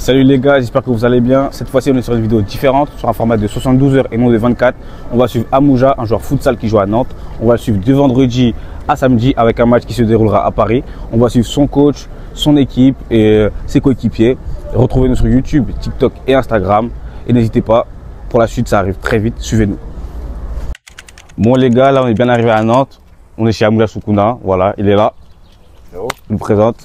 Salut les gars, j'espère que vous allez bien. Cette fois-ci, on est sur une vidéo différente, sur un format de 72 heures et non de 24. On va suivre Amouja, un joueur futsal qui joue à Nantes. On va le suivre de vendredi à samedi avec un match qui se déroulera à Paris. On va suivre son coach, son équipe et ses coéquipiers. Retrouvez-nous sur YouTube, TikTok et Instagram. Et n'hésitez pas, pour la suite, ça arrive très vite. Suivez-nous. Bon les gars, là on est bien arrivé à Nantes. On est chez Amouja Soukouna. Voilà, il est là. Je vous le présente.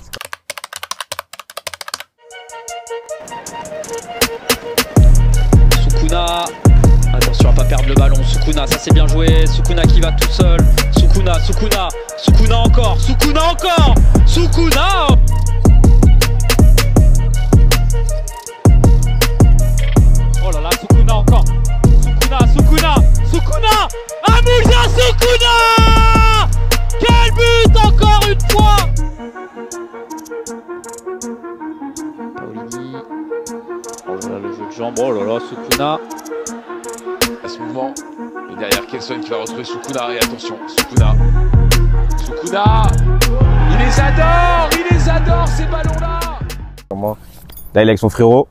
Soukouna, attention à pas perdre le ballon. Soukouna, ça c'est bien joué. Soukouna qui va tout seul. Soukouna encore. Soukouna. Oh là là, Soukouna encore. Soukouna. Amouja Soukouna. Quel but encore une fois. Paolini. Oh là là, le jeu de jambes. Oh là là, Soukouna. À ce mouvement, et derrière Kelson qui va retrouver Soukouna. Et attention, Soukouna, il les adore ces ballons-là. Là, il est avec son frérot.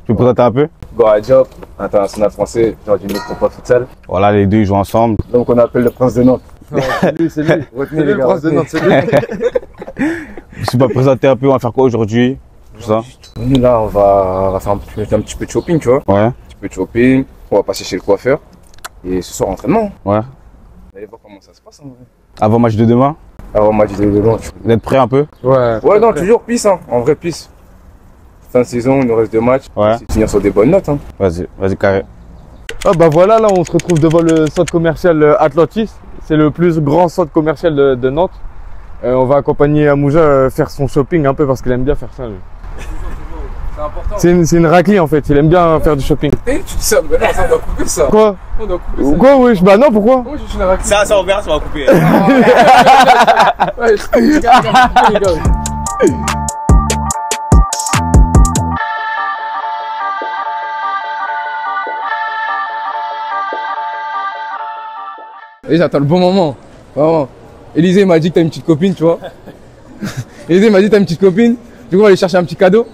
Tu peux présenter un peu? Gora Diop, international français, joueur du Métropole Futsal. Voilà, les deux ils jouent ensemble. Donc on appelle le prince de Nantes. C'est lui. Retenez les gars. Le prince de Nantes, c'est lui. Tu peux présenter un peu, on va faire quoi aujourd'hui? Tout ça. Nous là, on va faire un petit peu de shopping, tu vois. Ouais. Un petit peu de shopping, on va passer chez le coiffeur. Et ce soir, entraînement. Ouais. Vous allez voir comment ça se passe en vrai. Avant match de demain? Avant match de demain. Vous êtes prêts un peu? Ouais, non, toujours pisse, hein. En vrai, pisse. Fin de saison, il nous reste 2 matchs. Ouais. C'est de finir sur des bonnes notes. Hein. Vas-y, carré. Ah bah voilà, là on se retrouve devant le centre commercial Atlantis. C'est le plus grand centre commercial de Nantes. On va accompagner Amouja faire son shopping un peu parce qu'il aime bien faire ça. C'est une raclée en fait, il aime bien faire du shopping. Eh, tu dis ça, mais non, ça, on doit couper ça. Quoi? On doit couper ça. Quoi, wesh? Bah non, pourquoi? Moi, je suis une raclée. Ça on verra, ça va couper. Ouais, les gars. Et j'attends le bon moment. Vraiment. Élisée m'a dit que t'as une petite copine, tu vois. Élisée m'a dit que t'as une petite copine. Du coup, on va aller chercher un petit cadeau.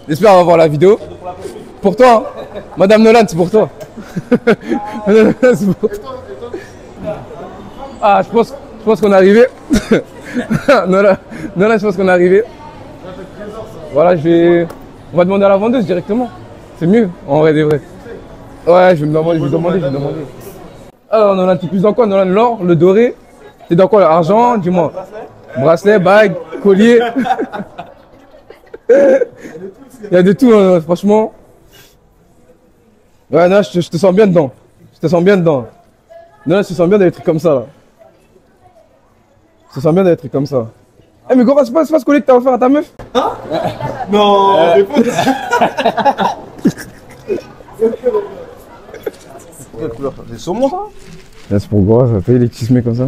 J'espère avoir la vidéo. Pour toi, hein. Madame Nolan, c'est pour toi. Madame Nolan, c'est pour toi. Ah, je pense qu'on est arrivé. Nolan, je pense qu'on est arrivé. Voilà, on va demander à la vendeuse directement. C'est mieux, en vrai des vrais. Ouais, je vais me demander. Alors, Nolan, t'es plus dans quoi, Nolan? L'or, le doré? T'es dans quoi, l'argent? Dis-moi. Bracelet, bague, collier. Il y a de tout, hein, franchement. Ouais, non, je te sens bien dedans. Non, je te sens bien dans des trucs comme ça, là. Je te sens bien dans des trucs comme ça. Eh, mais comment c'est pas ce collier que t'as offert à ta meuf? Hein? Non, C'est saumon ça? c'est pourquoi ça fait les tismés comme ça?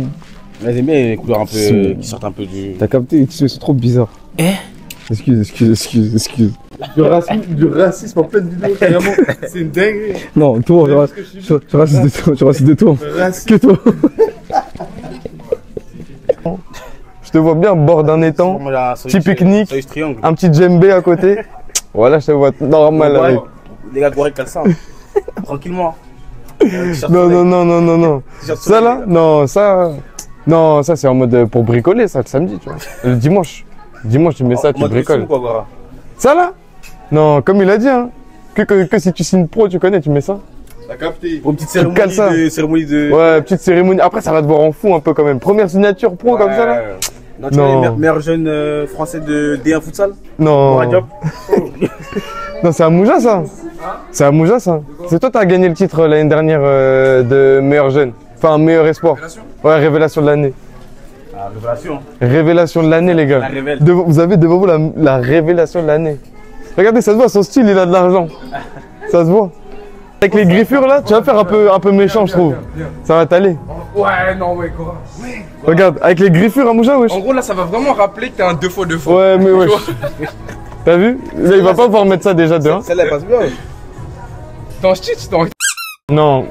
Mais j'aime bien les couleurs un peu qui sortent un peu du. T'as capté, les tismés sont trop bizarres. Excuse. Du racisme en pleine vidéo, carrément. C'est une dinguerie. Non, toi, tu racistes de toi. Que toi. Je te vois bien au bord d'un étang, petit pique-nique, un petit djembé à côté. Voilà, je te vois normal avec. Les gars, Gorek comme ça. Tranquillement. Non. Ça là? Non, ça c'est en mode pour bricoler, ça, le samedi, tu vois. Le dimanche. Dimanche, tu mets ça, tu bricoles. Ça là? Non, comme il a dit, hein. Que si tu signes pro, tu connais, tu mets ça. T'as capté. Pour une petite cérémonie de. Ouais, petite cérémonie. Après, ça va te voir en fou un peu quand même. Première signature pro comme ça là. Non, tu vois les meilleurs jeunes français de D1 futsal? Non. Non, c'est Amouja ça. C'est Amouja ça. C'est toi, t'as gagné le titre l'année dernière de meilleur jeune. Enfin, meilleur espoir. Ouais, révélation de l'année. Ah, révélation. Révélation de l'année, les gars. Vous avez devant vous la révélation de l'année. Regardez, ça se voit, son style, il a de l'argent. Ça se voit. Avec les griffures là, tu vas faire un peu méchant, je trouve. Ça va t'aller. Ouais, non, ouais, quoi. Regarde, avec les griffures Amouja, wesh. En gros, là, ça va vraiment rappeler que t'es un 2x2. Ouais, mais wesh. T'as vu? Là, il va pas pouvoir mettre ça déjà de 1. Celle-là, elle passe bien. T'es en stitch, t'es en. Non.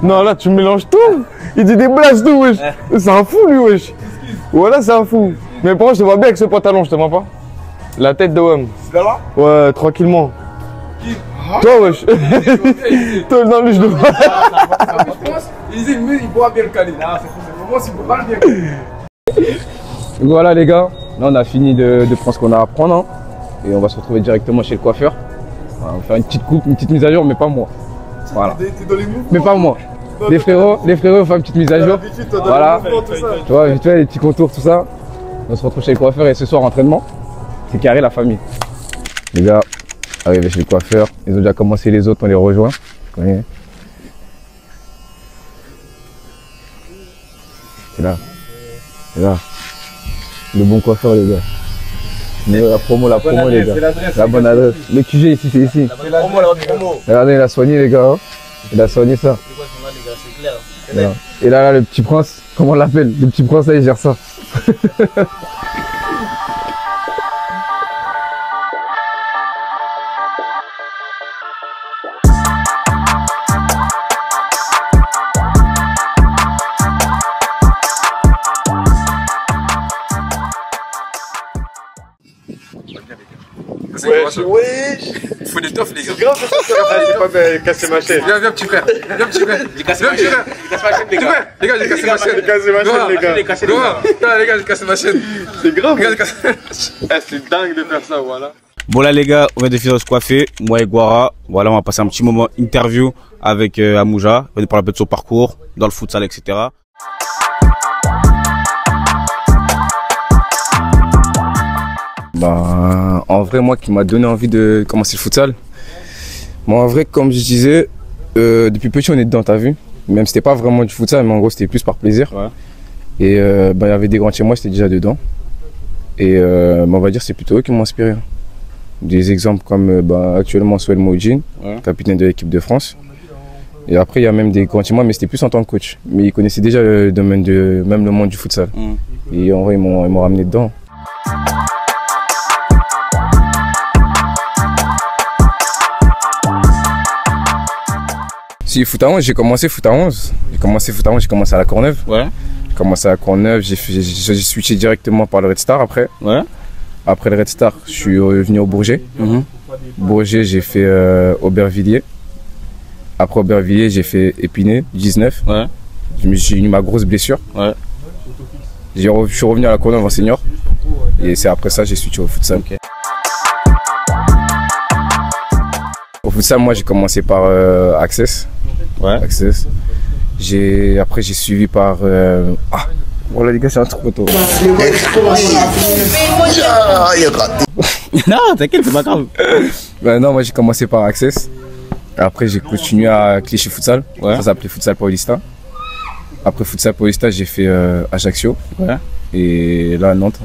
Non, là, tu mélanges tout. Il dit des blagues tout, wesh. C'est un fou, lui, wesh. Voilà, c'est un fou. Mais pour moi, je te vois bien avec ce pantalon, je te vois pas. La tête de Wem. C'est là? Ouais, tranquillement. Qui? Toi, wesh. Toi, non, lui, je le vois. Il disait, il boit bien le caler. Ah, c'est moi, s'il boit bien le caler. Voilà, les gars. Là, on a fini de prendre ce qu'on a à prendre. Hein. Et on va se retrouver directement chez le coiffeur. Voilà, on va faire une petite coupe, une petite mise à jour, mais pas moi. Voilà. T'es dans les mouvements. Mais pas moi. Les frérots, on fait une petite mise à jour. Voilà. Tu vois, vite fait, les petits contours, tout ça. On se retrouve chez le coiffeur et ce soir, entraînement. C'est carré la famille. Les gars, arrivés chez le coiffeur. Ils ont déjà commencé les autres, on les rejoint. Tu connais. C'est là. C'est là. Le bon coiffeur, les gars. Mais la promo, les gars. La bonne adresse. Le QG ici, c'est ici. La promo. Regardez, il a soigné, les gars. Hein. Il a soigné ça. Voilà. Et là, le petit prince, comment on l'appelle? Le petit prince, là, il gère ça. Wesh. Il faut des toffes, les gars. C'est grave, j'ai pas cassé ma chaîne. Viens, petit frère. Viens, petit frère. J'ai cassé ma chaîne. Les gars, j'ai cassé ma chaîne. J'ai cassé ma chaîne, les gars. Les gars, j'ai cassé ma chaîne. C'est grave. C'est dingue de faire ça, voilà. Bon là les gars, on vient de finir de se coiffer, moi et Guara. Voilà, on va passer un petit moment interview avec Amouja. On va parler un peu de son parcours dans le futsal, etc. Bah, en vrai, moi qui m'a donné envie de commencer le futsal. Moi, en vrai, comme je disais, depuis petit, on est dedans, t'as vu. Même si c'était pas vraiment du futsal, mais en gros, c'était plus par plaisir. Ouais. Et bah, il y avait des grands chez moi, c'était déjà dedans. Et bah, on va dire c'est plutôt eux qui m'ont inspiré. Des exemples comme bah, actuellement Swell Mojin, Ouais. capitaine de l'équipe de France. Et après, il y a même des grands chez moi, mais c'était plus en tant que coach. Mais ils connaissaient déjà le domaine même le monde du futsal. Et en vrai, ils m'ont ramené dedans. Si, foot à 11, j'ai commencé foot à 11. J'ai commencé à la Courneuve. Ouais. J'ai commencé à la Courneuve, j'ai switché directement par le Red Star après. Ouais. Après le Red Star, je suis revenu au Bourget. Bourget, j'ai fait Aubervilliers. Après Aubervilliers, j'ai fait Épinay, 19. Ouais. J'ai eu ma grosse blessure. Ouais. Je suis revenu à la Courneuve en senior. Et c'est après ça que j'ai switché au futsal. Okay. Au futsal, moi j'ai commencé par Access. Ouais. Access. Après j'ai suivi par... Voilà les gars, c'est un trop tôt. Non, t'inquiète, c'est pas grave. Ben non, moi j'ai commencé par Access. Après j'ai continué à Clichy Futsal. Ouais. Ça s'appelait Futsal Paulista. Après Futsal Paulista, j'ai fait Ajaccio. Ouais. Et là à Nantes.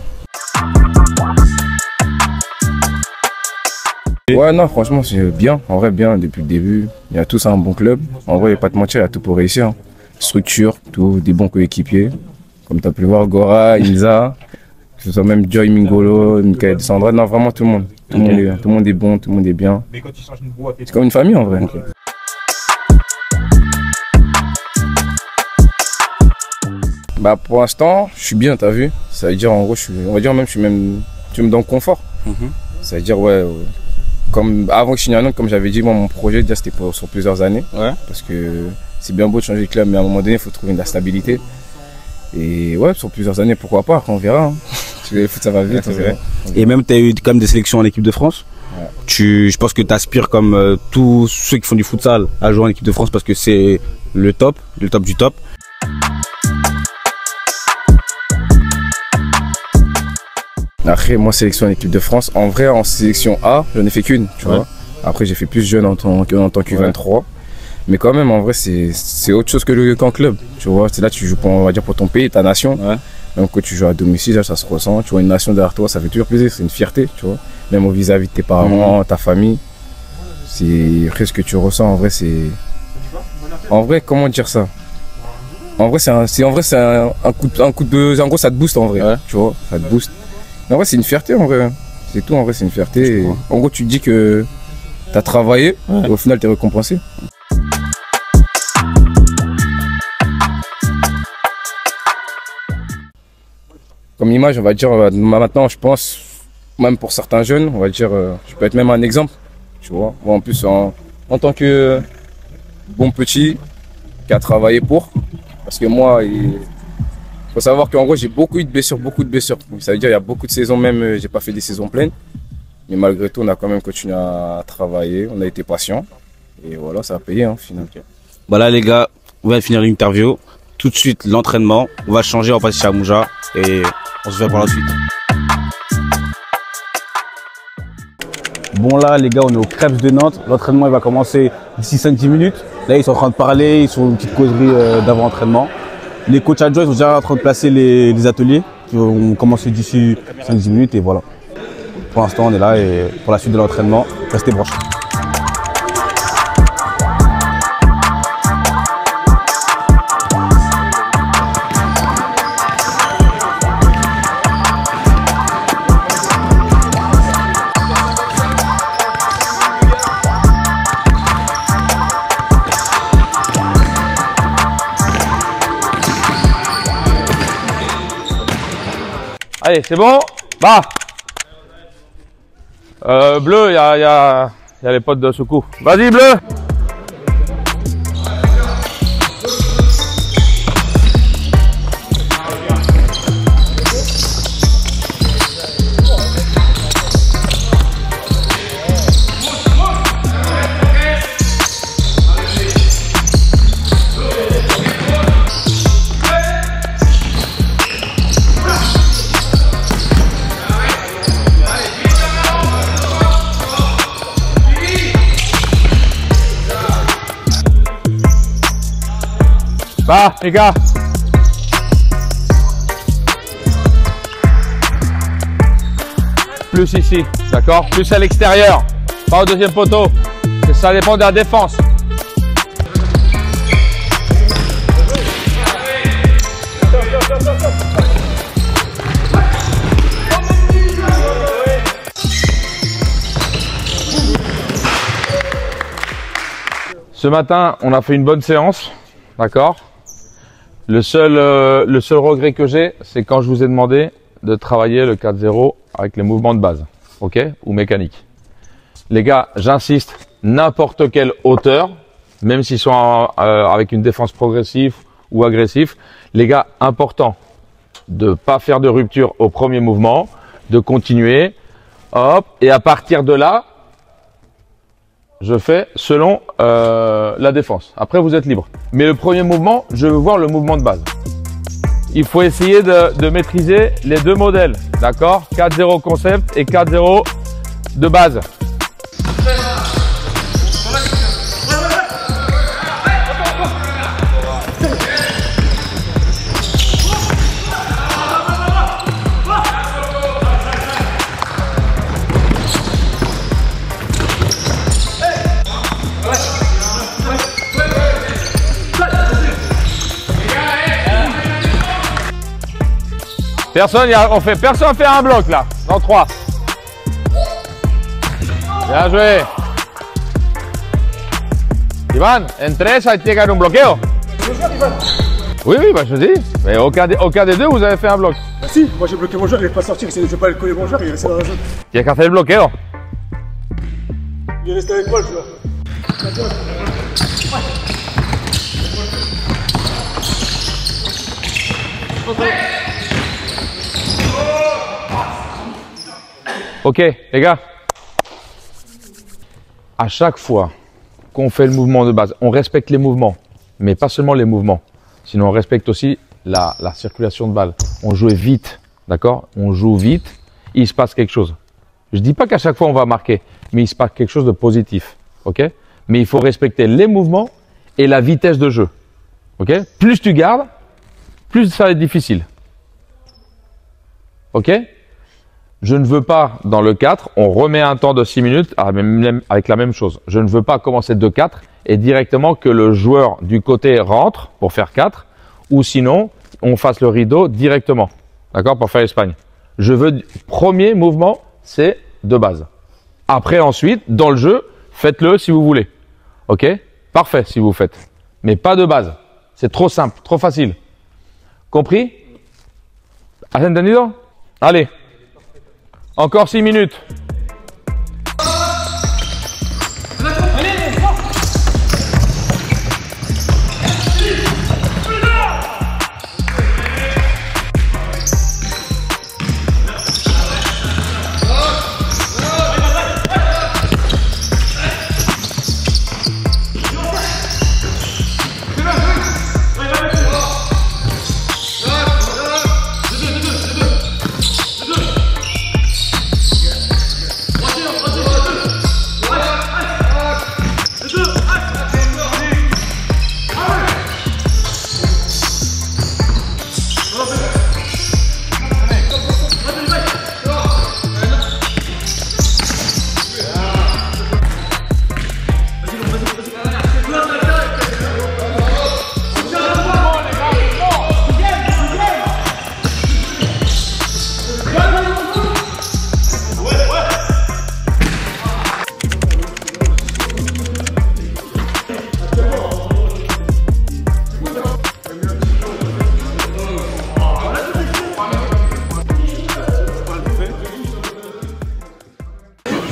Ouais, non, franchement, c'est bien. En vrai, bien depuis le début. Il y a tous un bon club. En vrai, il n'y a pas de mentir, il y a tout pour réussir. Hein. Structure, tout, des bons coéquipiers. Comme tu as pu le voir, Gora, Inza, que ce soit même Joy Mingolo, Michael Sandra. Non, vraiment tout le monde. Tout le monde est bon, tout le monde est bien. C'est comme une famille en vrai. Okay. Bah, pour l'instant, je suis bien, t'as vu. Ça veut dire, en gros, on va dire même, je suis même dans le confort. Ça veut dire, ouais. Comme avant que je signe à Nantes, comme j'avais dit, moi, mon projet déjà c'était sur plusieurs années. Ouais. Parce que c'est bien beau de changer de club, mais à un moment donné, il faut trouver de la stabilité. Et ouais, sur plusieurs années, pourquoi pas, après on verra. Hein. Le foot, ça va vite. Ouais, et même, tu as eu quand même des sélections en équipe de France. Ouais. Je pense que tu aspires comme tous ceux qui font du futsal à jouer en équipe de France parce que c'est le top du top. Après, moi, sélection en équipe de France, en vrai, en sélection A, j'en ai fait qu'une, tu vois. Après, j'ai fait plus jeune en tant que 23. Mais quand même, en vrai, c'est autre chose qu'en club, tu vois. C'est là, tu joues pour, on va dire, pour ton pays, ta nation. Ouais. Donc, quand tu joues à domicile, là, ça se ressent. Tu vois une nation derrière toi, ça fait toujours plaisir, c'est une fierté, tu vois. Même au vis-à-vis de tes parents, ta famille. C'est après ce que tu ressens, en vrai, c'est... En vrai, comment dire ça? En vrai, c'est un coup de... En gros, ça te booste, en vrai, tu vois. Ça te booste. En vrai, c'est une fierté, en vrai. C'est tout, en vrai, c'est une fierté. Et en gros, tu te dis que tu as travaillé et au final, tu es récompensé. Comme image, on va dire, maintenant, je pense, même pour certains jeunes, on va dire, je peux être même un exemple, tu vois. Moi, en plus, en tant que bon petit qui a travaillé pour, parce que moi, il faut savoir qu'en gros, j'ai beaucoup de blessures. Donc, ça veut dire qu'il y a beaucoup de saisons, même, j'ai pas fait des saisons pleines. Mais malgré tout, on a quand même continué à travailler, on a été patient. Et voilà, ça a payé, hein, finalement. Bah là, les gars, on va finir l'interview. Tout de suite, l'entraînement. On va changer, on va passer chez Amouja et on se verra par la suite. Bon là, les gars, on est au Crêpes de Nantes. L'entraînement, il va commencer d'ici 5-10 minutes. Là, ils sont en train de parler, ils sont une petite causerie d'avant-entraînement. Les coachs adjoints, ils sont déjà en train de placer les ateliers. On va commencer d'ici 5-10 minutes et voilà. Pour l'instant, on est là et pour la suite de l'entraînement, restez branchés. Allez, c'est bon? Bah bleu, il y a les potes de Soukou. Vas-y, bleu! Va, les gars. Plus ici, d'accord? Plus à l'extérieur, pas au deuxième poteau. Ça dépend de la défense. Ce matin, on a fait une bonne séance, d'accord? Le seul regret que j'ai, c'est quand je vous ai demandé de travailler le 4-0 avec les mouvements de base, ok? Ou mécanique. Les gars, j'insiste, n'importe quelle hauteur, même s'ils sont avec une défense progressive ou agressive, les gars, important de pas faire de rupture au premier mouvement, de continuer, hop, et à partir de là, je fais selon la défense. Après, vous êtes libre. Mais le premier mouvement, je veux voir le mouvement de base. Il faut essayer de maîtriser les deux modèles. D'accord? 4-0 concept et 4-0 de base. Personne fait un bloc là, dans 3. Bien joué. Ivan, en 3, hay que haber un bloqueo. Oui, bah je dis. Mais au cas des deux, vous avez fait un bloc. Bah si, moi j'ai bloqué mon joueur, il n'est pas sorti, je ne vais pas le coller mon joueur, il est resté dans la zone. Tienes que hacer el bloqueo. Il est resté avec moi le joueur. Ok, les gars. À chaque fois qu'on fait le mouvement de base, on respecte les mouvements, mais pas seulement les mouvements. Sinon, on respecte aussi la circulation de balle. On joue vite, d'accord? On joue vite, il se passe quelque chose. Je dis pas qu'à chaque fois on va marquer, mais il se passe quelque chose de positif, ok? Mais il faut respecter les mouvements et la vitesse de jeu, ok? Plus tu gardes, plus ça va être difficile, ok? Je ne veux pas, dans le 4, on remet un temps de 6 minutes avec la même chose. Je ne veux pas commencer de 4 et directement que le joueur du côté rentre pour faire 4 ou sinon, on fasse le rideau directement, d'accord, pour faire l'Espagne. Je veux, premier mouvement, c'est de base. Après, ensuite, dans le jeu, faites-le si vous voulez, ok? Parfait si vous faites, mais pas de base. C'est trop simple, trop facile. Compris? ¿Has entendido? Allez. Encore 6 minutes.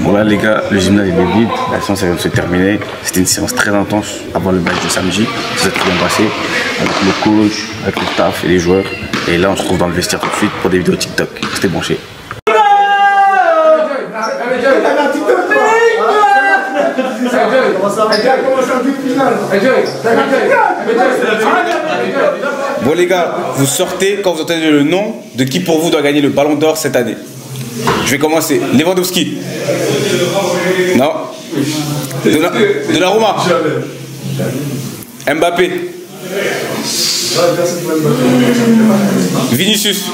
Bon là les gars, le gymnase il est vide, la séance elle vient de se terminer. C'était une séance très intense avant le match de samedi. Ça s'est très bien passé avec le coach, avec le staff et les joueurs. Et là on se retrouve dans le vestiaire tout de suite pour des vidéos TikTok. Restez branchés. Bon les gars, vous sortez quand vous entendez le nom de qui pour vous doit gagner le Ballon d'Or cette année. Je vais commencer. Lewandowski. Non. Donnarumma. Mbappé. Vinicius.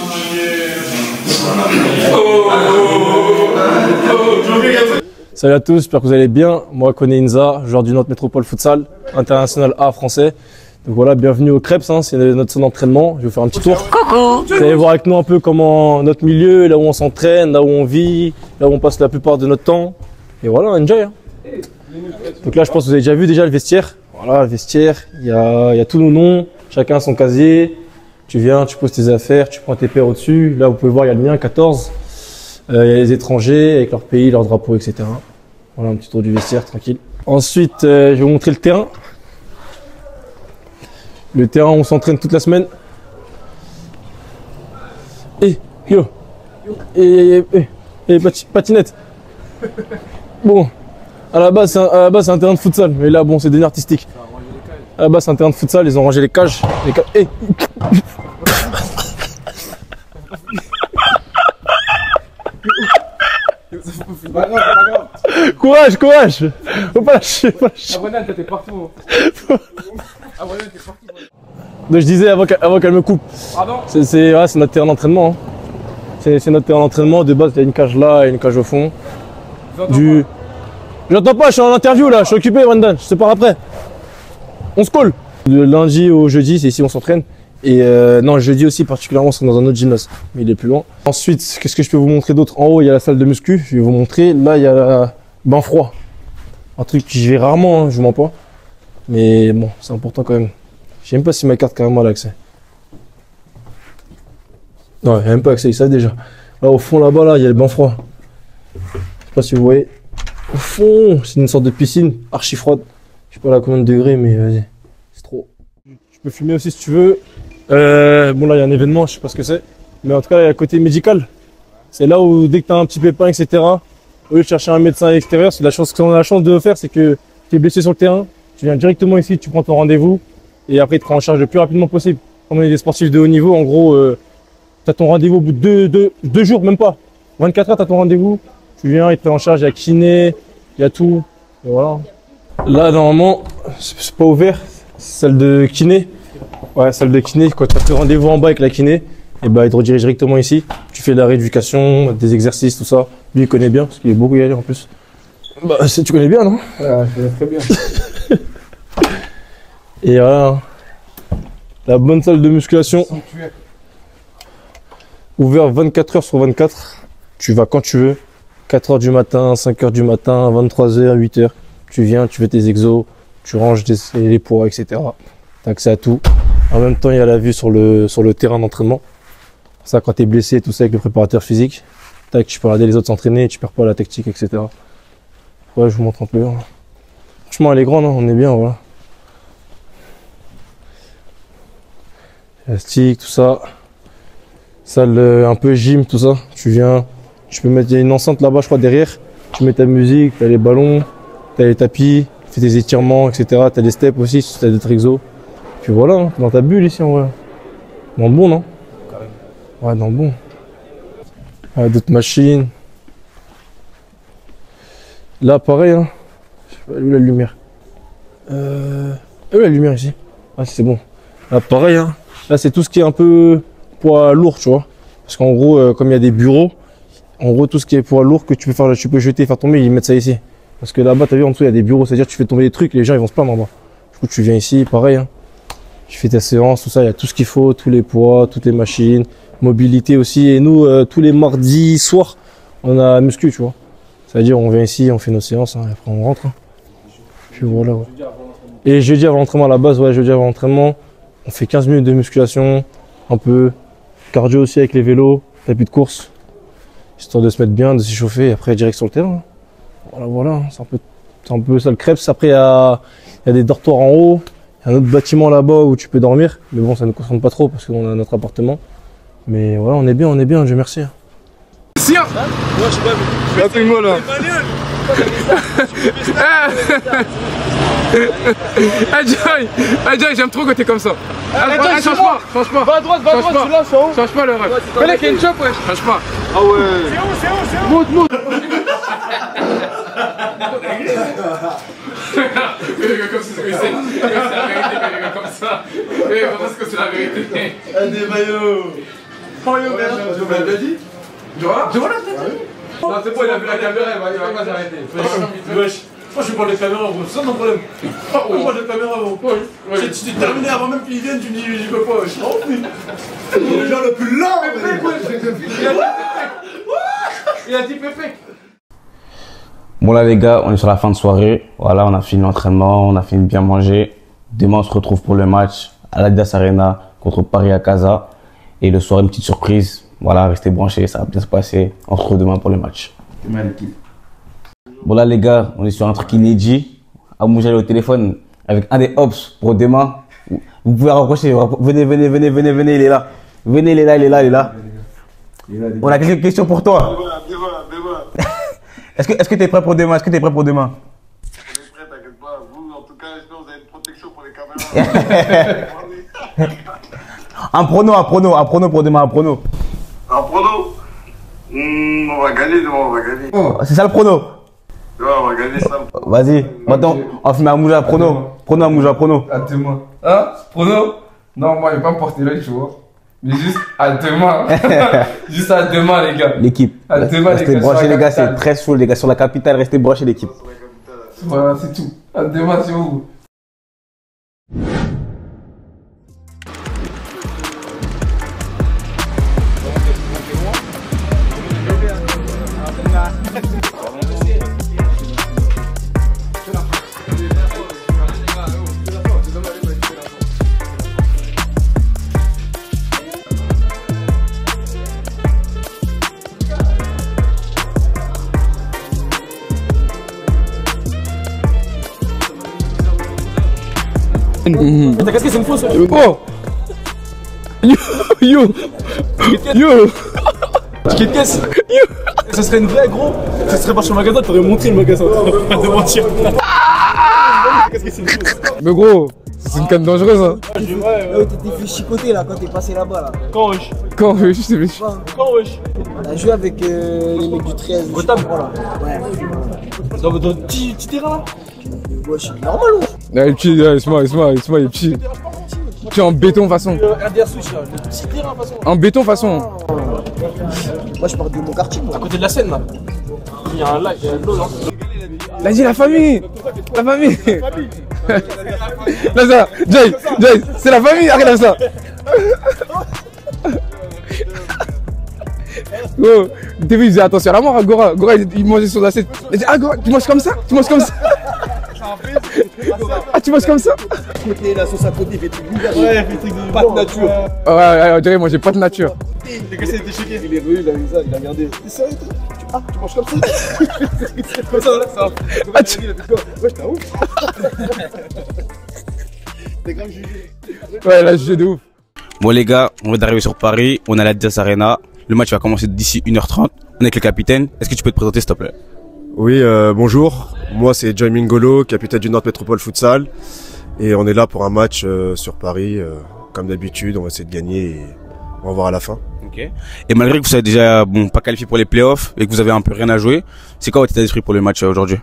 Salut à tous, j'espère que vous allez bien. Moi, Koné Inza, joueur du Nantes Métropole Futsal, international A français. Donc voilà, bienvenue au Krebs, hein, c'est notre son d'entraînement. Je vais vous faire un petit tour. Coucou. Vous allez voir avec nous un peu comment notre milieu, là où on s'entraîne, là où on vit, là où on passe la plupart de notre temps. Et voilà, enjoy. Hein. Donc là, je pense que vous avez déjà vu déjà le vestiaire. Voilà, le vestiaire, il y a tous nos noms, chacun son casier. Tu viens, tu poses tes affaires, tu prends tes paires au-dessus. Là, vous pouvez voir, il y a le mien, 14. Il y a les étrangers avec leur pays, leur drapeau, etc. Voilà, un petit tour du vestiaire, tranquille. Ensuite, je vais vous montrer le terrain. Le terrain, on s'entraîne toute la semaine. Patinette. Bon, à la base, c'est un terrain de futsal, mais là, bon, c'est devenu artistique. À la base, c'est un terrain de futsal, ils ont rangé les cages. Courage, courage. Faut pas lâcher, Abonne, t'es partout. Donc je disais avant qu'elle me coupe. Pardon? C'est notre terrain d'entraînement. Hein. C'est notre terrain d'entraînement. De base, il y a une cage là et une cage au fond. J'entends pas, je suis en interview là, je suis occupé, Brandon. Je te pars après. On se colle. De lundi au jeudi, c'est ici on s'entraîne. Et non, jeudi aussi particulièrement, c'est dans un autre gymnase, mais il est plus loin. Ensuite, qu'est-ce que je peux vous montrer d'autre? En haut, il y a la salle de muscu, je vais vous montrer. Là, il y a la bain froid. Un truc que j'y vais rarement, hein, je vous mens pas. Mais bon, c'est important quand même. Je sais même pas si ma carte carrément a l'accès. Non, il n'y a même pas accès, ça déjà. Là, au fond, là-bas, là, il y a le bain froid. Je sais pas si vous voyez. Au fond, c'est une sorte de piscine archi froide. Je sais pas là combien de degrés, mais vas-y, c'est trop. Tu peux filmer aussi si tu veux. Bon là il y a un événement, je sais pas ce que c'est, mais en tout cas il y a le côté médical. C'est là où dès que tu as un petit pépin, etc., au lieu de chercher un médecin à l'extérieur, c'est la chose qu'on a la chance de faire, c'est que tu es blessé sur le terrain, tu viens directement ici, tu prends ton rendez-vous et après il te prend en charge le plus rapidement possible. Comme on est des sportifs de haut niveau, en gros, tu as ton rendez-vous au bout de deux jours, même pas. 24 heures, tu as ton rendez-vous, tu viens, il te prend en charge, il y a kiné, il y a tout. Et voilà. Là normalement, c'est pas ouvert, c'est celle de kiné. Ouais, salle de kiné, quand tu as pris rendez-vous en bas avec la kiné, et bah, il te redirige directement ici. Tu fais de la rééducation, des exercices, tout ça. Lui, il connaît bien, parce qu'il est beaucoup y aller en plus. Bah, tu connais bien, non? Ouais, je connais très bien. Et voilà. La bonne salle de musculation. Ouvert 24 heures sur 24. Tu vas quand tu veux. 4 heures du matin, 5 heures du matin, 23 heures, 8 heures. Tu viens, tu fais tes exos, tu ranges les poids, etc. Tu as accès à tout. En même temps, il y a la vue sur le terrain d'entraînement. Ça, quand tu es blessé, tout ça avec le préparateur physique, tac, tu peux regarder les autres s'entraîner, tu perds pas la tactique, etc. Ouais, je vous montre un peu. Hein. Franchement, elle est grande, hein, on est bien, voilà. Élastique, tout ça. Salle un peu gym, tout ça. Tu viens, tu peux mettre une enceinte là-bas, je crois, derrière. Tu mets ta musique, t'as les ballons, t'as les tapis, tu fais tes étirements, etc. T'as des steps aussi, si t'as d'autres exos. Puis voilà, hein, dans ta bulle ici, en vrai. Dans le bon, non? Ouais, dans le bon. Ouais, d'autres machines. Là, pareil, hein. Je sais pas, où la lumière? Où la lumière ici? Ah, c'est bon. Là, pareil, hein. Là, c'est tout ce qui est un peu poids lourd, tu vois. Parce qu'en gros, comme il y a des bureaux, en gros, tout ce qui est poids lourd que tu peux jeter, faire tomber, ils mettent ça ici. Parce que là-bas, t'as vu, en dessous, il y a des bureaux, c'est-à-dire que tu fais tomber des trucs, les gens, ils vont se plaindre en bas. Du coup, tu viens ici, pareil, hein. Tu fais ta séance, tout ça, il y a tout ce qu'il faut, tous les poids, toutes les machines, mobilité aussi. Et nous, tous les mardis soirs, on a muscu, tu vois. C'est-à-dire, on vient ici, on fait nos séances, hein, et après on rentre. Hein. Puis voilà, ouais. Et jeudi avant l'entraînement à la base, ouais, jeudi avant l'entraînement, on fait 15 minutes de musculation, un peu cardio aussi avec les vélos, tapis de course, histoire de se mettre bien, de s'échauffer, et après direct sur le terrain. Voilà, voilà, c'est un peu ça le crêpes. Après, il y a des dortoirs en haut. Il y a un autre bâtiment là-bas où tu peux dormir, mais bon, ça ne nous concerne pas trop parce qu'on a notre appartement. Mais voilà, on est bien, Dieu merci. Si, hein. Moi, je sais pas, mais appelle-moi là. Joy, j'aime trop quand t'es comme ça. Change pas. Va à droite, tu lâches en haut. Change pas le rêve. Fais la Ken Chop, ouais. Change pas. Ah ouais. Monte. Parce que c'est la vérité. Des maillots. Je m'avais dit. Jola, t'as dit? Non, c'est bon, il a vu la caméra, il va pas s'arrêter. Wesh, moi je parle de caméra, gros, c'est ça mon problème. Moi de caméra, gros. Tu t'es terminé avant même qu'ils viennent, tu me dis j'y peux pas, wesh. Oh putain. Le genre le plus lent. Il a dit pépé. Bon là les gars, on est sur la fin de soirée. Voilà, on a fini l'entraînement, on a fini de bien manger. Demain on se retrouve pour le match à l'Adidas Arena contre Paris à Casa. Et le soir, une petite surprise. Voilà, restez branchés, ça va bien se passer. On se retrouve demain pour le match. Bon là les gars, on est sur un truc inédit. Amouja est au téléphone avec un des Ops pour demain. Vous pouvez rapprocher, venez, il est là. Venez, il est là. On a quelques questions pour toi. Est-ce que tu es prêt pour demain? Je suis prêt, t'inquiète pas. Vous, en tout cas, j'espère que vous avez une protection pour les caméras. Un prono pour demain, un prono. Un prono? On va gagner demain, on va gagner. Oh, c'est ça le prono? Ouais, on va gagner ça. Vas-y, maintenant, on va fumer Amouja, prono. Prono, Amouja, prono. À demain. Hein? Prono? Non, moi, il va pas me porter l'œil, tu vois. Mais juste à demain. Juste à demain, les gars. L'équipe. À demain, les gars. Restez branchés, les gars, c'est très chaud, les gars. Sur la capitale, restez branchés, l'équipe. Voilà, c'est tout. À demain, c'est où? Ta casquette c'est une fausse. Oh! Yo! Ticket de caisse. Ça serait une vraie gros. Ça serait pas sur le magasin, t'aurais montré le magasin. Pas de mentir. Mais gros, c'est une canne dangereuse hein. T'étais fait chicoter là quand t'es passé là-bas là. Quand wesh? Quand wesh, je sais pas. Quand wesh? On a joué avec les mecs du 13. Gotham. Voilà. Ouais. Dans votre petit terrain là? Ouais, c'est normal wesh. Il est petit, il est petit. Petit en béton façon. RDA Switch là, le petit terrain façon. En béton façon. Moi je pars de mon quartier. À côté de la Seine là. Il y a un lac, il y a de l'eau là. Il a dit la famille. La famille. Là ça, Jay, c'est la famille, regarde ça. Gros, t'as vu, il faisait attention à la mort, Gora. Gora, il mangeait sur l'assiette. Il dit, ah Gora, tu manges comme ça? Tu manges comme ça? Ah, tu manges comme ça? Côté la sauce à côté, fait truc bizarre. Ouais, fait truc de. Pas de nature. Ouais, on dirait, moi j'ai pas de nature. Les gars, c'est choqué. Il est venu, il a vu ça, il a regardé. T'es sérieux toi? Ah, tu manges comme ça? Comme ça, là, ça. Ah, tu... Ouais, t'es un ouf. T'es grave jugé. Ouais, là, jugé de ouf. Bon les gars, on vient d'arriver sur Paris, on est à la Diaz Arena. Le match va commencer d'ici 1h30. On est avec le capitaine. Est-ce que tu peux te présenter s'il te plaît? Oui, bonjour. Moi c'est Joy Mingolo, capitaine du Nantes Métropole Futsal. Et on est là pour un match sur Paris. Comme d'habitude, on va essayer de gagner et on va voir à la fin. Ok. Et malgré que vous êtes déjà pas qualifié pour les playoffs et que vous avez un peu rien à jouer, c'est quoi votre état d'esprit pour le match aujourd'hui?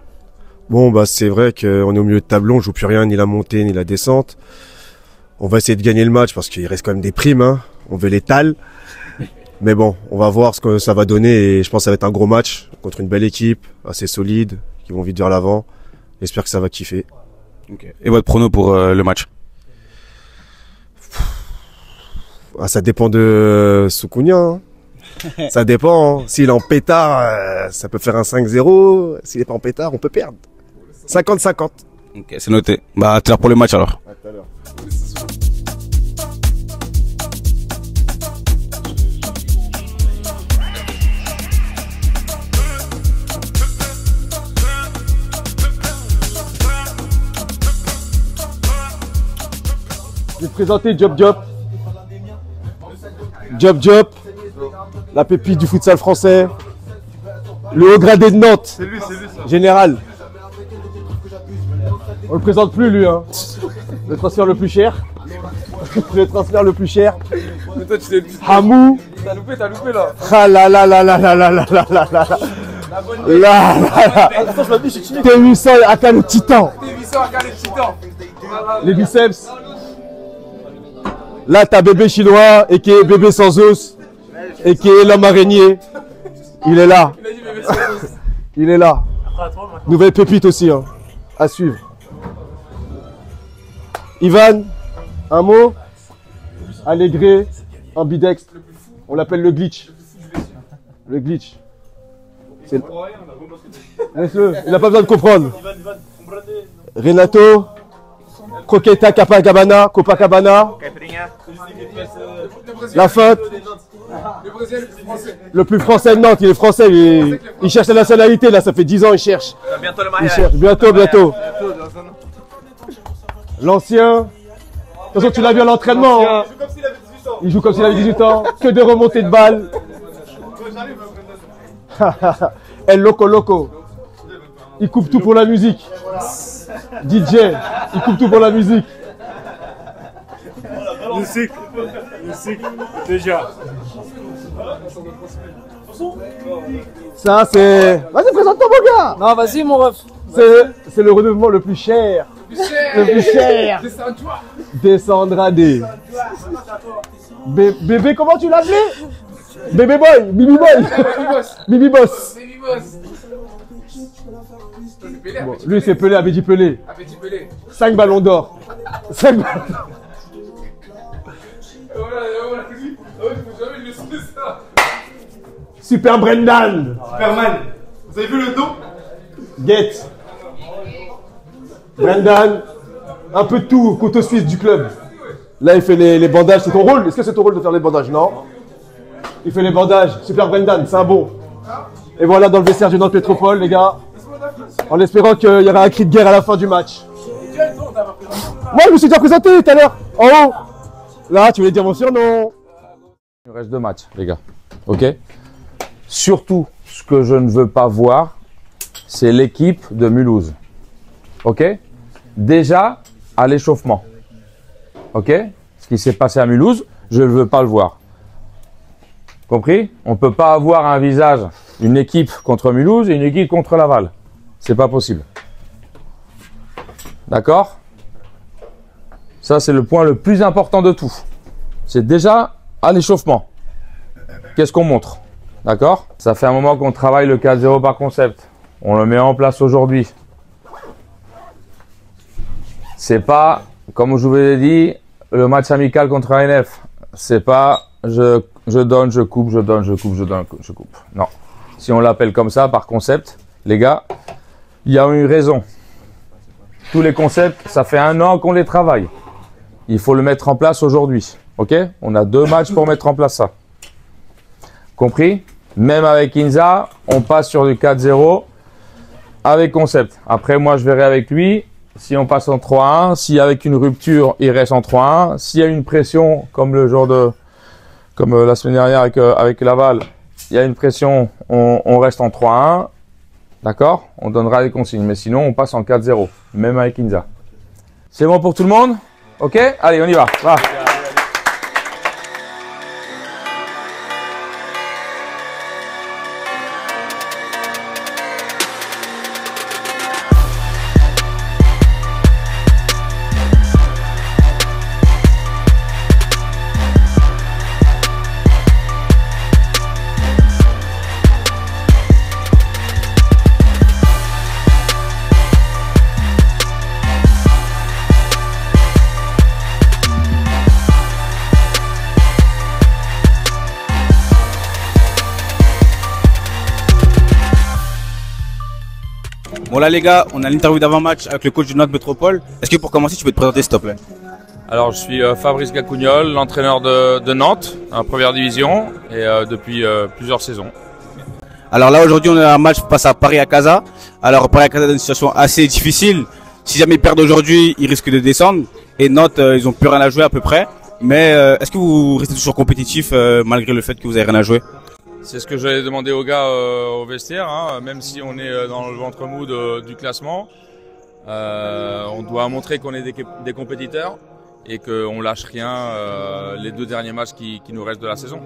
Bon, bah c'est vrai qu'on est au milieu de tableau, on joue plus rien, ni la montée, ni la descente. On va essayer de gagner le match parce qu'il reste quand même des primes, hein. On veut l'étal. Mais bon, on va voir ce que ça va donner et je pense que ça va être un gros match contre une belle équipe, assez solide, qui vont vite vers l'avant. J'espère que ça va kiffer. Okay. Et votre prono pour le match? Ah, ça dépend de Soukounia. Hein. Ça dépend. Hein. S'il est en pétard, ça peut faire un 5-0. S'il n'est pas en pétard, on peut perdre. 50-50. Ok, c'est noté. Bah, à tout à l'heure pour le match alors. À tout à l'heure. Je vais te présenter Diop Diop. Diop Diop, la pépite du futsal français. Le haut gradé de Nantes. C'est lui, ça. Général. On le présente plus lui, hein. Le transfert le plus cher. Le transfert le plus cher. Mais toi, tu sais. Hamou. T'as loupé là. Ah là là là là là là là là là là. Là là. T800 Aka le titan. T800 Aka le titan. Les biceps. Là, t'as bébé chinois et qui est bébé sans os et qui est l'homme araignée. Il est là. Il est là. Nouvelle pépite aussi, hein. À suivre. Ivan, un mot. Allégré, ambidextre. On l'appelle le glitch. Le glitch. Laisse-le, il n'a pas besoin de comprendre. Renato. Croqueta Copacabana. La feinte. Le plus français de Nantes, il est français, il cherche la nationalité là, ça fait 10 ans il cherche. Bientôt le Il mariage. cherche, bientôt. L'ancien. De toute façon tu l'as vu à l'entraînement. Hein. Il joue comme s'il avait 18 ans. Que de remontées de balles. El Loco. Il coupe tout pour la musique. DJ, il coupe tout pour la musique. Musique. Déjà. Ça c'est... Vas-y, présente-toi mon gars. Non, vas-y, mon ref. C'est le renouvellement le plus cher. Le plus cher. Descendra des... Bébé, comment tu l'appelais? Bébé boy, Bibi boy. Bibi boss. Bon, lui c'est Pelé, Abedi Pelé. 5 ballons d'or. 5 ballons d'or. Super Brendan. Superman. Vous avez vu le dos? Get. Brendan. Un peu de tout, couteau suisse du club. Là il fait les bandages, c'est ton rôle? Est-ce que c'est ton rôle de faire les bandages? Non. Il fait les bandages. Super Brendan, c'est un bon. Et voilà dans le vestiaire du Nantes Métropole les gars. En espérant qu'il y aura un cri de guerre à la fin du match. Moi, je me suis déjà présenté tout à l'heure, en haut. Là, tu voulais dire mon surnom. Il reste 2 matchs, les gars. Ok? Surtout, ce que je ne veux pas voir, c'est l'équipe de Mulhouse. Ok? Déjà, à l'échauffement. Ok? Ce qui s'est passé à Mulhouse, je ne veux pas le voir. Compris? On ne peut pas avoir un visage, une équipe contre Mulhouse et une équipe contre Laval. C'est pas possible. D'accord? Ça, c'est le point le plus important de tout. C'est déjà à l'échauffement. Qu'est-ce qu'on montre? D'accord? Ça fait un moment qu'on travaille le 4-0 par concept. On le met en place aujourd'hui. C'est pas, comme je vous l'ai dit, le match amical contre ANF. C'est pas je donne, je coupe, je donne, je coupe, je donne, je coupe. Non. Si on l'appelle comme ça, par concept, les gars, il y a une raison. tous les concepts, ça fait 1 an qu'on les travaille. Il faut le mettre en place aujourd'hui. Ok? On a 2 matchs pour mettre en place ça. Compris? Même avec Inza, on passe sur du 4-0 avec concept. Après, moi, je verrai avec lui si on passe en 3-1. Si avec une rupture, il reste en 3-1. S'il y a une pression, comme le jour de, comme la semaine dernière avec Laval, il y a une pression, on reste en 3-1. D'accord? On donnera les consignes. Mais sinon, on passe en 4-0, même avec Inza. C'est bon pour tout le monde? Ok? Allez, on y va. Va. Bon là les gars, on a l'interview d'avant-match avec le coach du Nantes Métropole. Est-ce que pour commencer, tu peux te présenter s'il te plaît? Alors je suis Fabrice Gacougnol, l'entraîneur de Nantes en première division et depuis plusieurs saisons. Alors là aujourd'hui on a un match face à Paris à Casa. Alors Paris à Casa est dans une situation assez difficile. Si jamais ils perdent aujourd'hui, ils risquent de descendre. Et Nantes, ils ont plus rien à jouer à peu près. Mais est-ce que vous restez toujours compétitif malgré le fait que vous avez rien à jouer? C'est ce que j'allais demander aux gars au vestiaire, hein. Même si on est dans le ventre mou du classement, on doit montrer qu'on est des compétiteurs et qu'on lâche rien les 2 derniers matchs qui nous restent de la saison.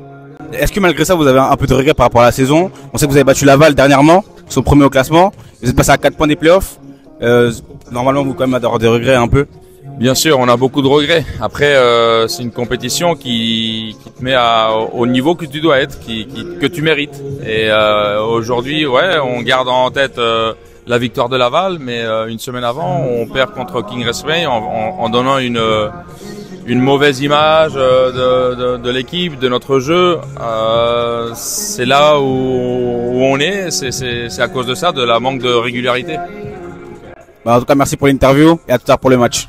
Est-ce que malgré ça vous avez un peu de regret par rapport à la saison? On sait que vous avez battu Laval dernièrement, ils sont premiers au classement, vous êtes passé à 4 points des playoffs. Normalement vous quand même avoir des regrets un peu. Bien sûr, on a beaucoup de regrets. Après, c'est une compétition qui te met au niveau que tu dois être, que tu mérites. Et aujourd'hui, ouais, on garde en tête la victoire de Laval, mais une semaine avant, on perd contre King Raceway en donnant une mauvaise image de l'équipe, de notre jeu. C'est là où on est. C'est à cause de ça, de la manque de régularité. En tout cas, merci pour l'interview et à tout à l'heure pour le match.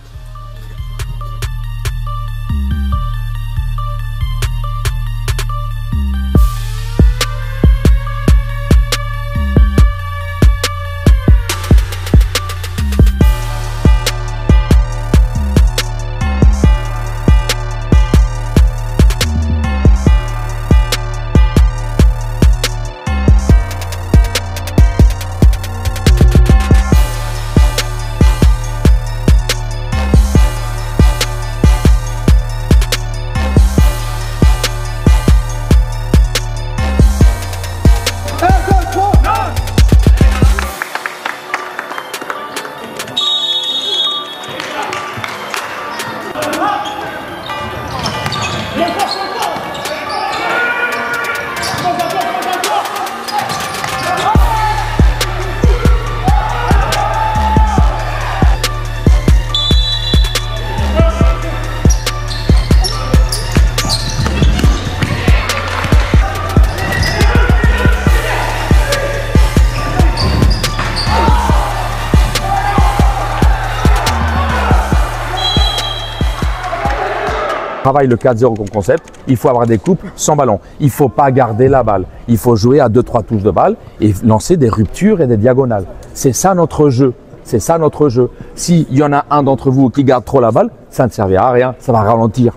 Travaille le 4-0 comme concept, il faut avoir des coupes sans ballon. Il ne faut pas garder la balle. Il faut jouer à 2-3 touches de balle et lancer des ruptures et des diagonales. C'est ça notre jeu. C'est ça notre jeu. S'il y en a un d'entre vous qui garde trop la balle, ça ne servira à rien. Ça va ralentir.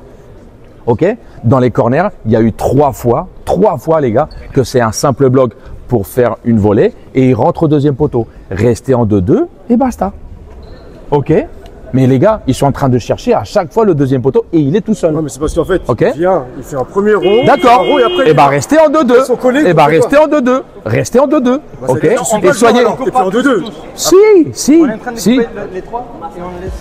Ok? Dans les corners, il y a eu 3 fois les gars, que c'est un simple bloc pour faire une volée et il rentre au deuxième poteau. Restez en 2-2 et basta. Ok? Mais les gars, ils sont en train de chercher à chaque fois le deuxième poteau et il est tout seul. Non, mais c'est parce qu'en fait, okay. il vient, il fait un premier rond. D'accord. Et bah restez en 2-2. Et bah restez en 2-2. Restez en 2-2. Bah, ok. Et soyez. Et puis en 2-2. Si. On est en train de couper les 3 et on laisse.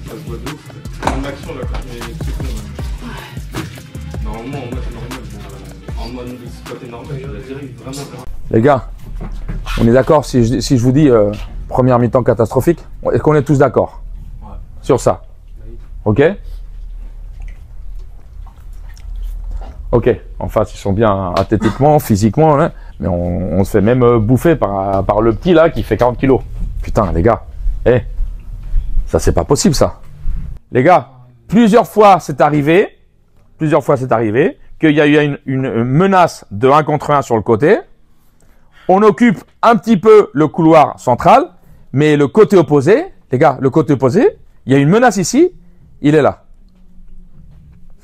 Ça se voit de ouf. En action, là, quand il est très con. Normalement, en mode normal, en mode exploité normal, je la dirais vraiment. Les gars, on est d'accord si je vous dis première mi-temps catastrophique? Est-ce qu'on est tous d'accord sur ça? Ok? Ok, en face ils sont bien athlétiquement, physiquement, hein, mais on se fait même bouffer par le petit là qui fait 40 kilos. Putain les gars, ça c'est pas possible ça. Les gars, plusieurs fois c'est arrivé qu'il y a eu une menace de 1 contre 1 sur le côté. On occupe un petit peu le couloir central, mais le côté opposé, les gars, le côté opposé, il y a une menace ici, il est là.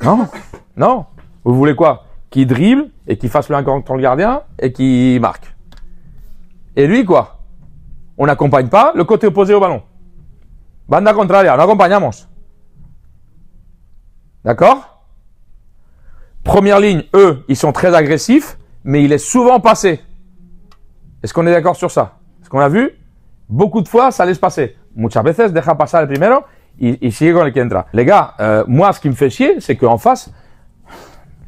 Non, non. Vous voulez quoi? Qu'il dribble et qu'il fasse le 1 contre le gardien et qu'il marque. Et lui, quoi? On n'accompagne pas le côté opposé au ballon. Banda contraria, no acompañamos. D'accord? Première ligne, eux, ils sont très agressifs, mais il est souvent passé. Est-ce qu'on est d'accord sur ça? Est-ce qu'on a vu? Beaucoup de fois, ça laisse passer. Muchas veces deja pasar el primero y sigue con el que entra. Les gars, moi, ce qui me fait chier, c'est qu'en face,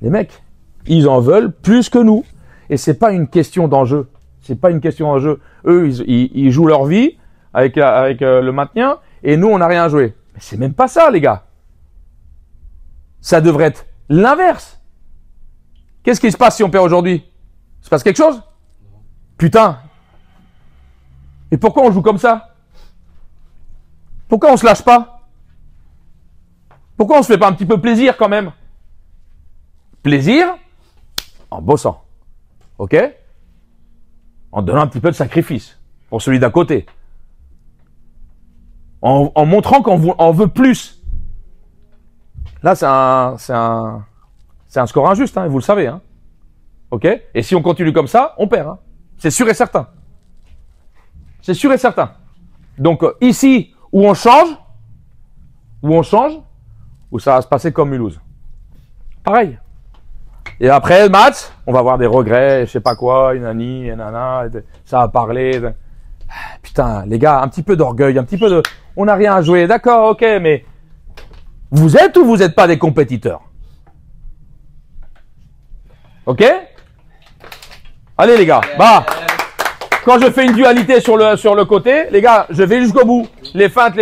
les mecs, ils en veulent plus que nous. Et c'est pas une question d'enjeu. C'est pas une question d'enjeu. Eux, ils jouent leur vie avec le maintien et nous, on n'a rien à jouer. Mais c'est même pas ça, les gars. Ça devrait être l'inverse. Qu'est-ce qui se passe si on perd aujourd'hui? Il se passe quelque chose? Putain. Et pourquoi on joue comme ça? Pourquoi on se lâche pas? Pourquoi on se fait pas un petit peu plaisir quand même? Plaisir en bossant. Ok? En donnant un petit peu de sacrifice pour celui d'à côté. En montrant qu'on veut plus. Là, c'est un score injuste, hein, vous le savez. Hein. Ok? Et si on continue comme ça, on perd. Hein. C'est sûr et certain. C'est sûr et certain. Donc ici, où on change, où ça va se passer comme Mulhouse. Pareil. Et après le match, on va avoir des regrets, je sais pas quoi, nani, nana, ça va parler. Putain, les gars, un petit peu d'orgueil, un petit peu de... On n'a rien à jouer, d'accord, ok, mais... Vous êtes ou vous n'êtes pas des compétiteurs? Ok? Allez les gars, bah... Quand je fais une dualité sur le côté, les gars, je vais jusqu'au bout. Les feintes,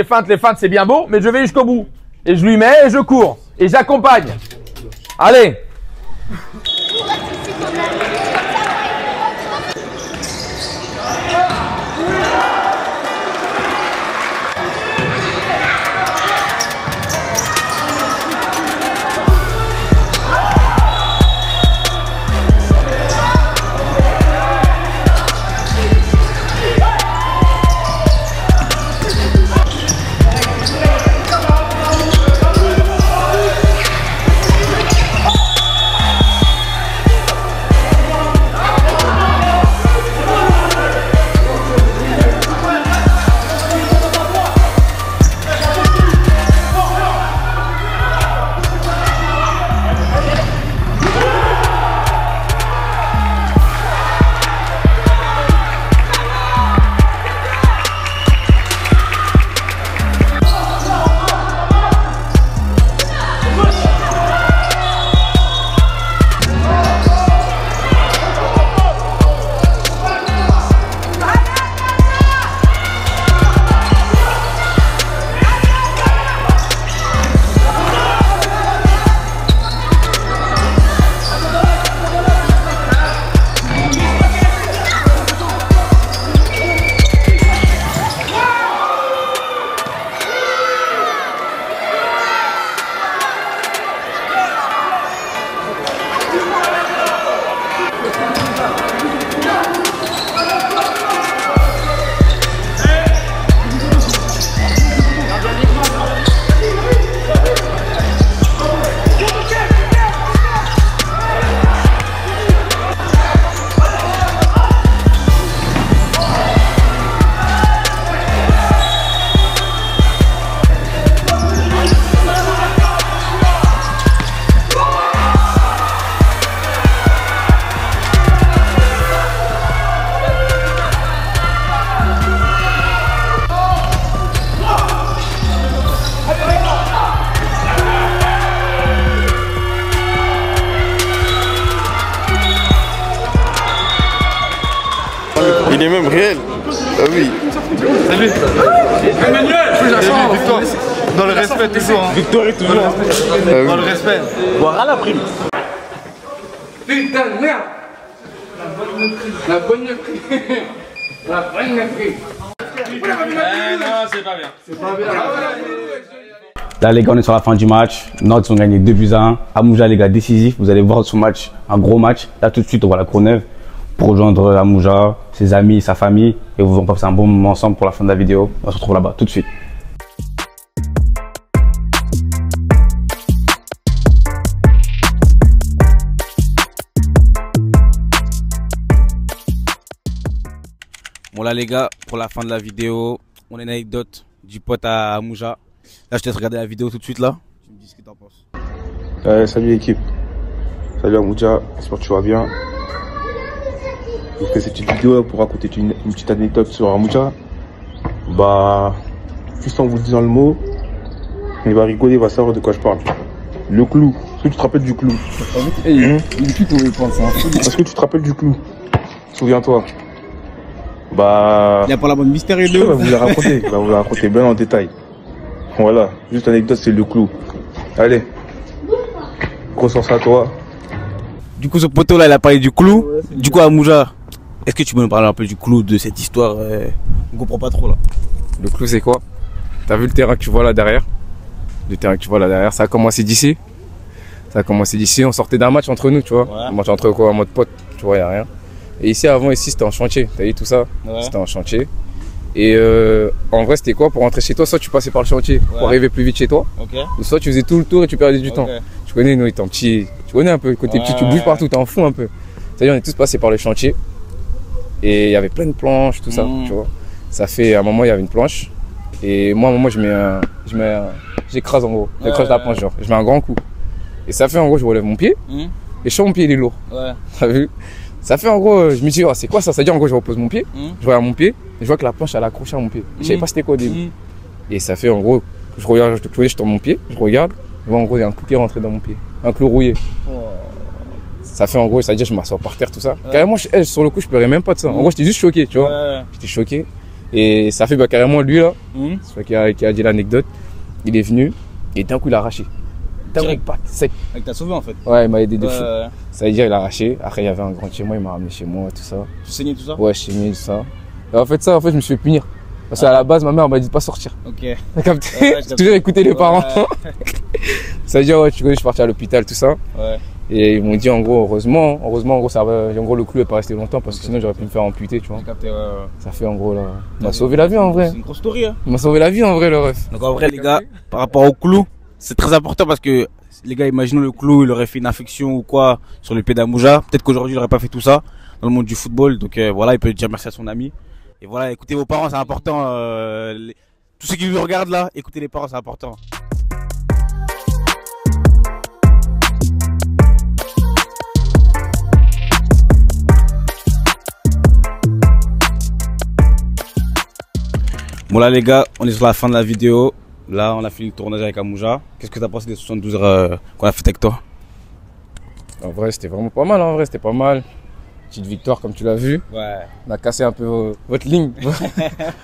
c'est bien beau, mais je vais jusqu'au bout. Et je lui mets et je cours. Et j'accompagne. Allez. Il est même réel. Ah oui. Salut. Emmanuel. Victoire. Dans le respect toujours. Victoire toujours. Dans le respect. Boira la prime. Putain de merde. La bonne mépris. La bonne mépris. Non, c'est pas bien. C'est pas bien. Là les gars, on est sur la fin du match. Nantes ont gagné 2-1. Amouja les gars, décisif. Vous allez voir son match, un gros match. Là tout de suite on voit la Courneuve pour rejoindre Amouja, ses amis, sa famille. Et vous allez passer un bon moment ensemble pour la fin de la vidéo. On se retrouve là-bas tout de suite. Bon là les gars, pour la fin de la vidéo, on a une anecdote du pote à Amouja. Là je te laisse regarder la vidéo tout de suite là. Tu me dis ce que t'en penses. Salut l'équipe. Salut Amouja, j'espère que tu vas bien. Je fais cette petite vidéo pour raconter une petite anecdote sur Amouja. Bah, juste en vous disant le mot, il va rigoler, il va savoir de quoi je parle. Le clou. Est-ce que tu te rappelles du clou? Est-ce que tu te rappelles du clou? Souviens-toi. Bah. Il n'y a pas la bonne mystérieuse. Il va vous la raconter. Il va vous la raconter bien en détail. Voilà. Juste anecdote, c'est le clou. Allez. Concentre à toi. Du coup, ce poteau là, il a parlé du clou. Du coup, Amouja, est-ce que tu peux nous parler un peu du clou de cette histoire? On comprend pas trop là. Le clou, c'est quoi? T'as vu le terrain que tu vois là derrière? Le terrain que tu vois là derrière, ça a commencé d'ici. Ça a commencé d'ici. On sortait d'un match entre nous, tu vois. Ouais. Un match entre quoi? En mode pote, tu vois, y a rien. Et ici, avant, ici, c'était en chantier. T'as vu tout ça? Ouais. C'était en chantier. Et en vrai, c'était quoi? Pour rentrer chez toi, soit tu passais par le chantier pour arriver plus vite chez toi. Ou soit tu faisais tout le tour et tu perdais du temps. Tu connais, nous, étant petits, tu connais un peu. Côté petit, tu bouges partout, t'es en fou un peu. C'est-à-dire, on est tous passés par le chantier. Et il y avait plein de planches, tout ça, tu vois. Ça fait, à un moment, il y avait une planche. Et moi, à un moment, j'écrase en gros. J'écrase la planche, genre. Je mets un grand coup. Et ça fait, en gros, je relève mon pied. Et je sens mon pied, il est lourd. T'as vu? Ça fait en gros, je me dis, oh, c'est quoi ça? Ça veut dire en gros, je repose mon pied, je regarde mon pied, et je vois que la planche elle a accroché à mon pied. Je savais pas c'était quoi au début. Et ça fait en gros, je regarde, je tourne mon pied, je regarde, je vois en gros, il y a un clou qui est rentré dans mon pied, un clou rouillé. Ça fait en gros, ça veut dire, je m'assois par terre, tout ça. Carrément, sur le coup, je pleurais même pas de ça. En gros, j'étais juste choqué, tu vois. J'étais choqué. Et ça fait carrément lui là, celui qui a dit l'anecdote, il est venu et d'un coup, il a arraché. Direct, pack, sec. Il t'a sauvé en fait. Ouais, il m'a aidé de fou. Ça veut dire, il a arraché. Après, il y avait un grand chez moi, il m'a ramené chez moi, tout ça. Tu saignais tout ça? Ouais, je saignais tout ça. Et en fait, je me suis fait punir. Parce qu'à la base, ma mère m'a dit de pas sortir. Ok. T'as capté? J'ai toujours écouté les parents. Ça veut dire, ouais, tu connais, je suis parti à l'hôpital, tout ça. Ouais. Et ils m'ont dit, en gros, heureusement, en gros, le clou n'est pas resté longtemps parce que sinon, j'aurais pu me faire amputer, tu vois. Capté, ça fait, en gros, là. Il m'a sauvé la vie, en vrai. C'est une grosse story, hein. Il m'a sauvé la vie, en vrai, le ref. Donc, en vrai, les gars, par rapport au clou, c'est très important parce que les gars, imaginons le clou, il aurait fait une infection ou quoi sur le pied d'Amouja. Peut-être qu'aujourd'hui, il n'aurait pas fait tout ça dans le monde du football. Donc voilà, il peut dire merci à son ami. Et voilà, écoutez vos parents, c'est important. Tous ceux qui nous regardent là, écoutez les parents, c'est important. Bon là les gars, on est sur la fin de la vidéo. Là, on a fini le tournage avec Amouja. Qu'est-ce que tu as pensé des 72 heures qu'on a fait avec toi? En vrai, c'était vraiment pas mal. En vrai, c'était pas mal. Petite victoire, comme tu l'as vu. Ouais. On a cassé un peu votre ligne.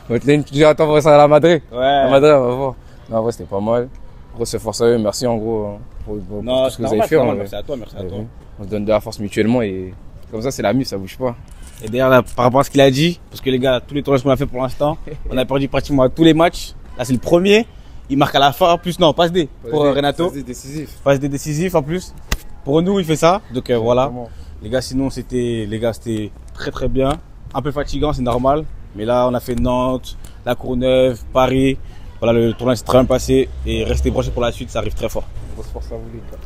Votre ligne. Tu dis, attends, on va ça à la Madrid. Ouais. La Madrid, on va voir. Non, en vrai, c'était pas mal. Grosse force à eux. Merci en gros pour tout ce que vous avez fait. Merci à toi, merci à toi. On se donne de la force mutuellement et comme ça, c'est la mue, ça bouge pas. Et d'ailleurs, par rapport à ce qu'il a dit, parce que les gars, tous les tournages qu'on a fait pour l'instant, on a perdu pratiquement tous les matchs. Là, c'est le premier. Il marque à la fin, en plus, non, passe D pour Renato. Passe D décisif. Passe D décisif en plus. Pour nous, il fait ça. Donc voilà. Les gars, sinon, c'était très très bien. Un peu fatigant, c'est normal. Mais là, on a fait Nantes, la Courneuve, Paris. Voilà, le tournage s'est très bien passé. Et restez branchés pour la suite, ça arrive très fort. Grosse force à vous, les gars.